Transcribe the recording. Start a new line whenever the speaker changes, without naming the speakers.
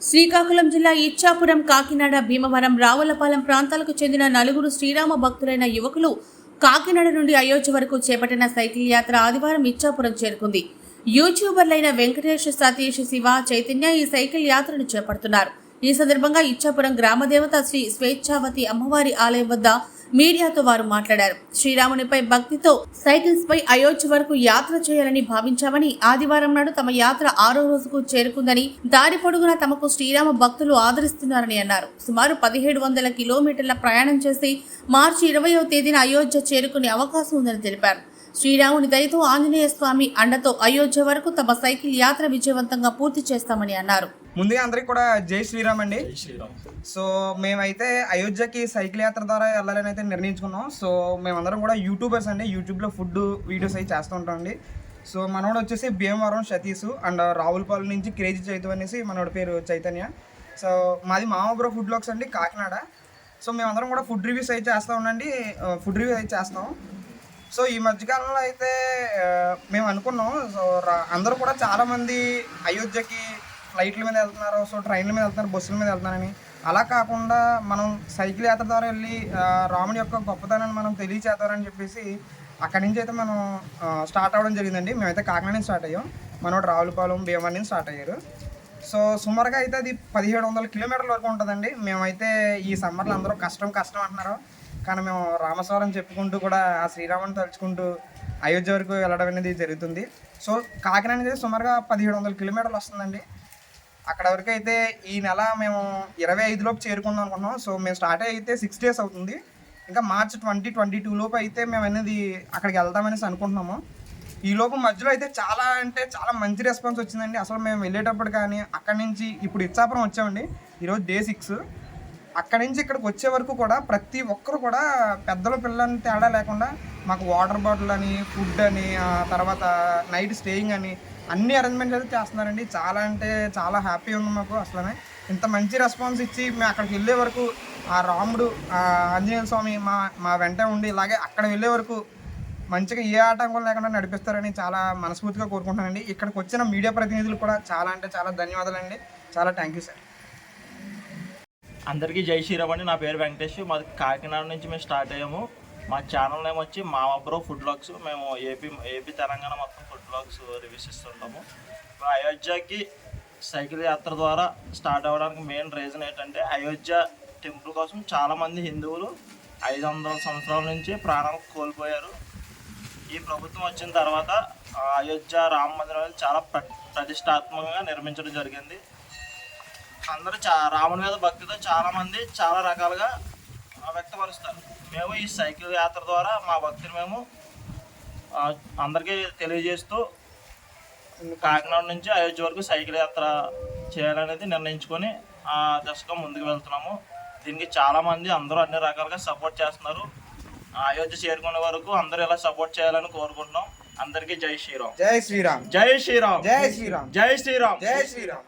శ్రీకాకుళం జిల్లా ఇచ్చాపురం, కాకినాడ, భీమవరం, రావులపాలెం ప్రాంతాలకు చెందిన నలుగురు శ్రీరామ భక్తులైన యువకులు కాకినాడ నుండి అయోధ్య వరకు చేపట్టిన సైకిల్ యాత్ర ఆదివారం ఇచ్చాపురం చేరుకుంది. యూట్యూబర్లైన వెంకటేష్, సతీష్, శివ, చైతన్య ఈ సైకిల్ యాత్రను చేపడుతున్నారు. ఈ సందర్భంగా ఇచ్చాపురం గ్రామదేవత శ్రీ స్వేచ్ఛావతి అమ్మవారి ఆలయం వద్ద మీడియాతో వారు మాట్లాడారు. శ్రీరామునిపై భక్తితో సైకిల్స్ పై అయోధ్య వరకు యాత్ర చేయాలని భావించామని, ఆదివారం నాడు తమ యాత్ర 6వ రోజుకు చేరుకుందని, దారి పొడుగునా తమకు శ్రీరామ భక్తులు ఆదరిస్తున్నారని అన్నారు. సుమారు 1700 కిలోమీటర్ల ప్రయాణం చేసి మార్చి 20వ తేదీన అయోధ్య చేరుకునే అవకాశం ఉందని తెలిపారు. శ్రీరాముని దయతో, ఆంజనేయ స్వామి అండతో అయోధ్య వరకు తమ సైకిల్ యాత్ర విజయవంతంగా పూర్తి చేస్తామని అన్నారు.
ముందుగా అందరికి కూడా జై శ్రీరామ్ అండి. సో మేమైతే అయోధ్యకి సైకిల్ యాత్ర ద్వారా వెళ్ళాలని అయితే నిర్ణయించుకున్నాం. సో మేమందరం కూడా యూట్యూబర్స్ అండి. యూట్యూబ్లో ఫుడ్ వీడియోస్ అయితే చేస్తూ ఉంటాం అండి. సో మనోడు వచ్చేసి భీమవరం సతీష్ అండ్ రావులపాలెం నుంచి క్రేజీ చైతు అనేసి మనోడి పేరు చైతన్య. సో మాది మామబ్రో ఫుడ్ బ్లాగ్స్ అండి, కాకినాడ. సో మేమందరం కూడా ఫుడ్ రివ్యూస్ అయితే చేస్తూ ఉండండి, ఫుడ్ రివ్యూ అయితే చేస్తాం. సో ఈ మధ్యకాలంలో అయితే మేము అనుకున్నాం, సో అందరూ కూడా చాలామంది అయోధ్యకి ఫ్లైట్ల మీద వెళ్తున్నారు, సో ట్రైన్ల మీద వెళ్తున్నారు, బస్సుల మీద వెళ్తున్నారని. అలా కాకుండా మనం సైకిల్ యాత్ర ద్వారా వెళ్ళి రాముడి యొక్క గొప్పతనాన్ని మనం తెలియచేద్దామని చెప్పేసి అక్కడి నుంచి అయితే మనం స్టార్ట్ అవ్వడం జరిగిందండి. మేమైతే కాకినాడ నుంచి స్టార్ట్ అయ్యాం, మనోడు రావులపాలెం, భీమవరం నుంచి స్టార్ట్ అయ్యారు. సో సుమారుగా అయితే అది 1700 కిలోమీటర్ల వరకు ఉంటుందండి. మేమైతే ఈ సమ్మర్లో అందరూ కష్టం అంటున్నారు, కానీ మేము రామస్వరం చెప్పుకుంటూ కూడా ఆ శ్రీరాముని తలుచుకుంటూ అయోధ్య వరకు వెళ్ళడం అనేది జరుగుతుంది. సో కాకినాడ నుంచి సుమారుగా 1700 కిలోమీటర్లు వస్తుందండి. అక్కడ వరకు అయితే ఈ నెల మేము 25లోపు చేరుకుందాం అనుకున్నాం. సో మేము స్టార్ట్ అయితే 6 days అవుతుంది. ఇంకా మార్చ్ 2022 లోపు అయితే మేము అనేది అక్కడికి వెళ్దామనేసి అనుకుంటున్నాము. ఈ లోపు మధ్యలో అయితే చాలా చాలా మంచి రెస్పాన్స్ వచ్చిందండి. అసలు మేము వెళ్ళేటప్పుడు కానీ అక్కడి నుంచి ఇప్పుడు ఇచ్చాపురం వచ్చామండి, ఈరోజు day 6. అక్కడి నుంచి ఇక్కడికి వచ్చే వరకు కూడా ప్రతి ఒక్కరు కూడా పెద్దలు పిల్లలని తేడా లేకుండా మాకు వాటర్ బాటిల్ అని, ఫుడ్ అని, తర్వాత నైట్ స్టేయింగ్ అని అన్ని అరేంజ్మెంట్స్ అయితే చేస్తున్నారండి. చాలా హ్యాపీ ఉంది మాకు. అసలు ఇంత మంచి రెస్పాన్స్ ఇచ్చి మేము అక్కడికి వెళ్ళే వరకు ఆ రాముడు, ఆంజనేయ స్వామి మా వెంట ఉండి ఇలాగే అక్కడ వెళ్ళే వరకు మంచిగా ఏ ఆటంకం లేకుండా నడిపిస్తారని చాలా మనస్ఫూర్తిగా కోరుకుంటున్నానండి. ఇక్కడికి వచ్చిన మీడియా ప్రతినిధులు కూడా చాలా ధన్యవాదాలండి. చాలా థ్యాంక్ యూ సార్.
అందరికీ జై శ్రీరామ్ అండి. నా పేరు వెంకటేష్. మాది కాకినాడ నుంచి మేము స్టార్ట్ అయ్యాము. మా ఛానల్ నేమ్ వచ్చి మామబ్రో ఫుడ్ బ్లాగ్స్. మేము ఏపీ తెలంగాణ మొత్తం ఫుడ్ బ్లాగ్స్ రివ్యూస్ ఇస్తుంటాము. అయోధ్యకి సైకిల్ యాత్ర ద్వారా స్టార్ట్ అవ్వడానికి మెయిన్ రీజన్ ఏంటంటే, అయోధ్య టెంపుల్ కోసం చాలామంది హిందువులు 500 సంవత్సరాల నుంచి ప్రాణం కోల్పోయారు. ఈ ప్రభుత్వం వచ్చిన తర్వాత అయోధ్య రామ మందిరం అనేది చాలా ప్రతిష్టాత్మకంగా నిర్మించడం జరిగింది. అందరూ రాముని మీద భక్తితో చాలామంది చాలా రకాలుగా వ్యక్తపరుస్తారు. మేము ఈ సైకిల్ యాత్ర ద్వారా మా భక్తిని మేము అందరికీ తెలియజేస్తూ కాకినాడ నుంచి అయోధ్య వరకు సైకిల్ యాత్ర చేయాలనేది నిర్ణయించుకొని ఆ దశగా ముందుకు వెళ్తున్నాము. దీనికి చాలామంది అందరూ అన్ని రకాలుగా సపోర్ట్ చేస్తున్నారు. అయోధ్య చేరుకునే వరకు అందరూ ఇలా సపోర్ట్ చేయాలని కోరుకుంటున్నాం. అందరికీ జై శ్రీరామ్.
జై శ్రీరామ్.
జై శ్రీరామ్.
జై శ్రీరామ్.
జై శ్రీరామ్.
జై శ్రీరామ్.